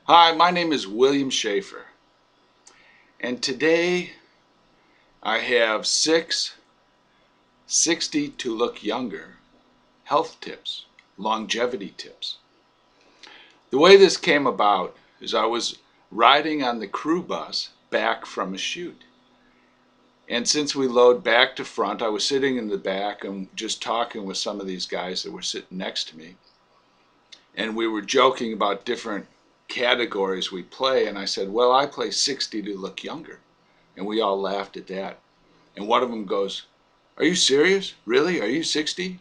Hi, my name is William Schaeffer, and today I have 60 to look younger health tips, longevity tips. The way this came about is I was riding on the crew bus back from a shoot. And since we load back to front, I was sitting in the back and just talking with some of these guys that were sitting next to me. And we were joking about different categories we play. And I said, well, I play 60 to look younger. And we all laughed at that. And one of them goes, are you serious? Really? Are you 60?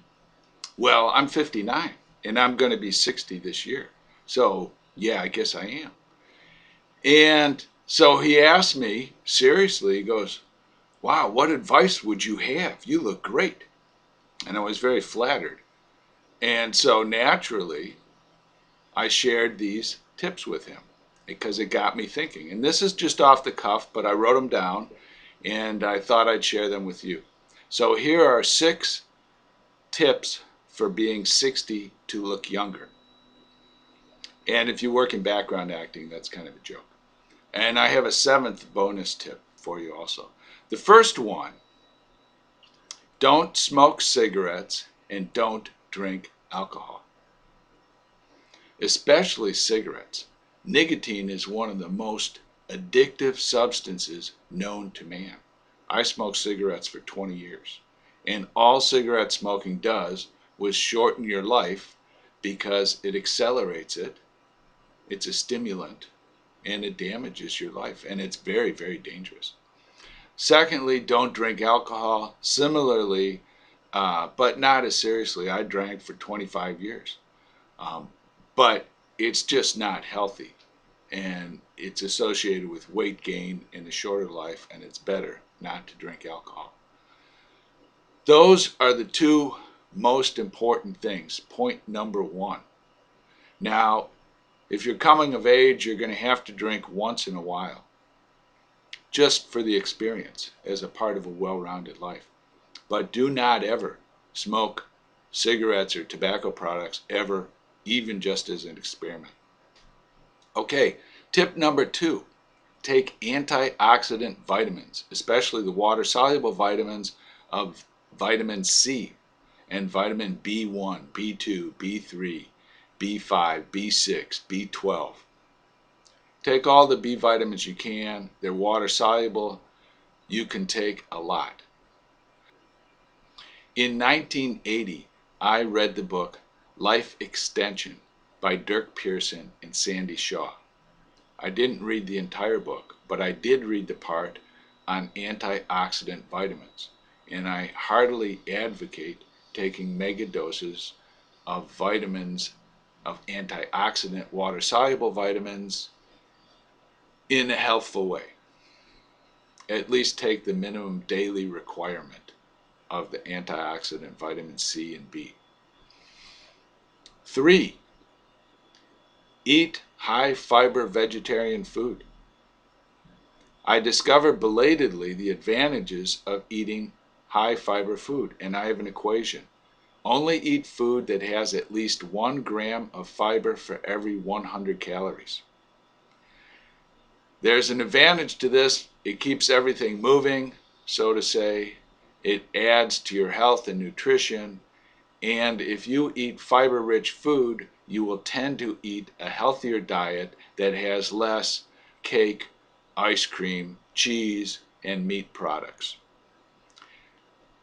Well, I'm 59 and I'm going to be 60 this year. So, yeah, I guess I am. And so he asked me, seriously, he goes, wow, what advice would you have? You look great. And I was very flattered. And so naturally, I shared these tips with him because it got me thinking. And this is just off the cuff, but I wrote them down and I thought I'd share them with you. So here are 6 tips for being 60 to look younger. And if you work in background acting, that's kind of a joke. And I have a 7th bonus tip for you also. The first one, don't smoke cigarettes and don't drink alcohol, especially cigarettes. Nicotine is one of the most addictive substances known to man. I smoked cigarettes for 20 years, and all cigarette smoking does was shorten your life because it accelerates it. It's a stimulant, and it damages your life, and it's very, very dangerous. Secondly, don't drink alcohol. Similarly, but not as seriously. I drank for 25 years, but it's just not healthy, and it's associated with weight gain and a shorter life, and it's better not to drink alcohol. Those are the 2 most important things. Point number 1. Now, if you're coming of age, you're going to have to drink once in a while, just for the experience as a part of a well-rounded life. But do not ever smoke cigarettes or tobacco products ever, even just as an experiment. Okay, tip number 2, take antioxidant vitamins, especially the water-soluble vitamins of vitamin C and vitamin B1, B2, B3, B5, B6, B12. Take all the B vitamins you can. They're water soluble. You can take a lot. In 1980, I read the book Life Extension by Durk, Pearson, and Sandy Shaw. I didn't read the entire book, but I did read the part on antioxidant vitamins, and I heartily advocate taking mega doses of vitamins, of antioxidant water-soluble vitamins, in a healthful way. At least take the minimum daily requirement of the antioxidant vitamin C and B. 3, eat high fiber vegetarian food. I discovered belatedly the advantages of eating high fiber food, and I have an equation. Only eat food that has at least 1 gram of fiber for every 100 calories. There's an advantage to this. It keeps everything moving, so to say. It adds to your health and nutrition. And if you eat fiber-rich food, you will tend to eat a healthier diet that has less cake, ice cream, cheese, and meat products.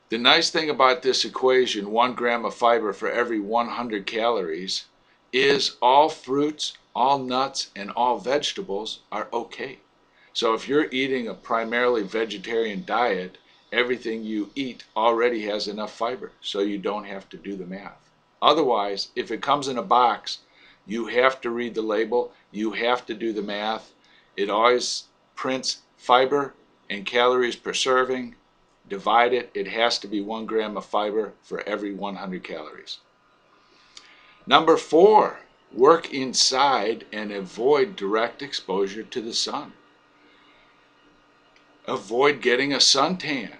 The nice thing about this equation, 1 gram of fiber for every 100 calories, is all fruits, all nuts, and all vegetables are okay. So if you're eating a primarily vegetarian diet, everything you eat already has enough fiber, so you don't have to do the math. Otherwise, if it comes in a box, you have to read the label, you have to do the math. It always prints fiber and calories per serving. Divide it, it has to be 1 gram of fiber for every 100 calories. Number 4, work inside and avoid direct exposure to the sun. Avoid getting a suntan.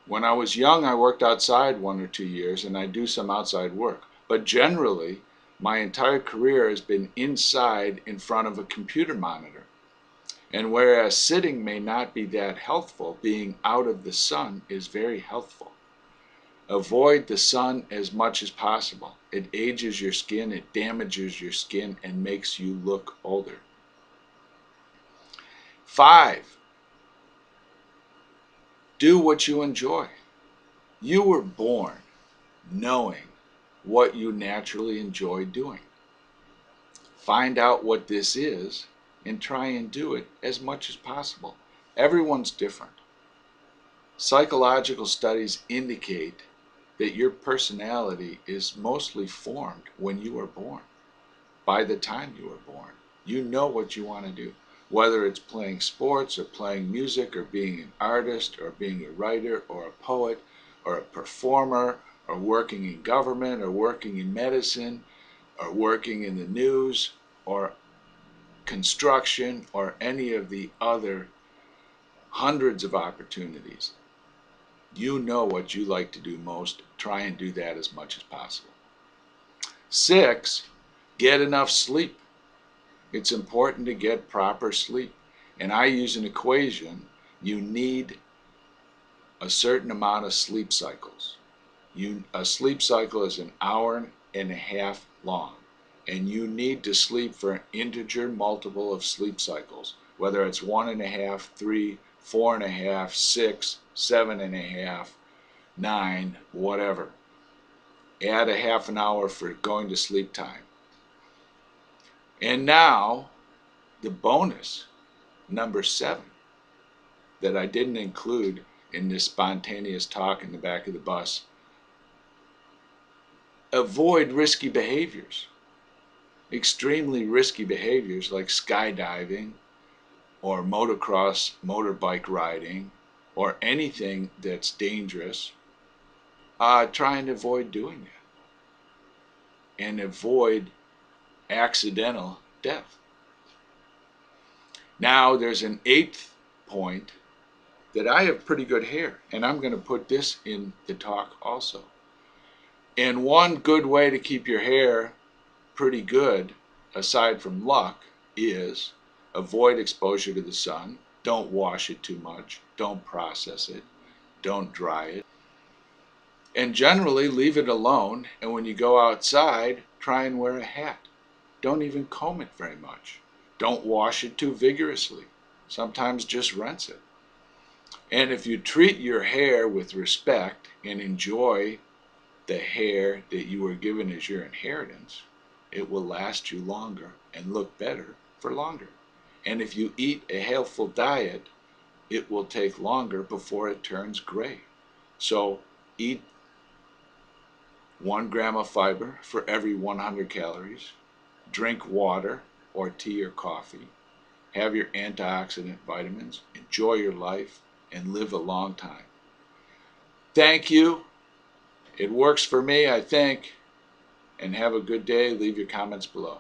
When I was young, I worked outside 1 or 2 years, and I do some outside work. But generally, My entire career has been inside in front of a computer monitor. And whereas sitting may not be that healthful, being out of the sun is very healthful. Avoid the sun as much as possible. It ages your skin, it damages your skin, and makes you look older. 5, do what you enjoy. You were born knowing what you naturally enjoy doing. Find out what this is and try and do it as much as possible. Everyone's different. Psychological studies indicate that your personality is mostly formed when you are born. By the time you are born, you know what you want to do. Whether it's playing sports or playing music or being an artist or being a writer or a poet or a performer or working in government or working in medicine or working in the news or construction or any of the other hundreds of opportunities. You know what you like to do most. Try and do that as much as possible. 6, get enough sleep. It's important to get proper sleep. And I use an equation. You need a certain amount of sleep cycles. A sleep cycle is an hour and a half long. And you need to sleep for an integer multiple of sleep cycles, whether it's 1.5, 3, 4.5, 6, 7.5, 9, whatever. Add a half an hour for going to sleep time. And now, the bonus, number 7, that I didn't include in this spontaneous talk in the back of the bus. Avoid risky behaviors. Extremely risky behaviors like skydiving or motocross, motorbike riding, or anything that's dangerous. Try and avoid doing that. And avoid accidental death. Now there's an 8th point that I have pretty good hair, and I'm going to put this in the talk also. And one good way to keep your hair pretty good, aside from luck, is avoid exposure to the sun. Don't wash it too much. Don't process it. Don't dry it. And generally leave it alone, and when you go outside, try and wear a hat. Don't even comb it very much. Don't wash it too vigorously. Sometimes just rinse it. And if you treat your hair with respect and enjoy the hair that you were given as your inheritance, it will last you longer and look better for longer. And if you eat a healthful diet, it will take longer before it turns gray. So eat 1 gram of fiber for every 100 calories. Drink water or tea or coffee. Have your antioxidant vitamins. Enjoy your life and live a long time. Thank you. It works for me, I think. And have a good day. Leave your comments below.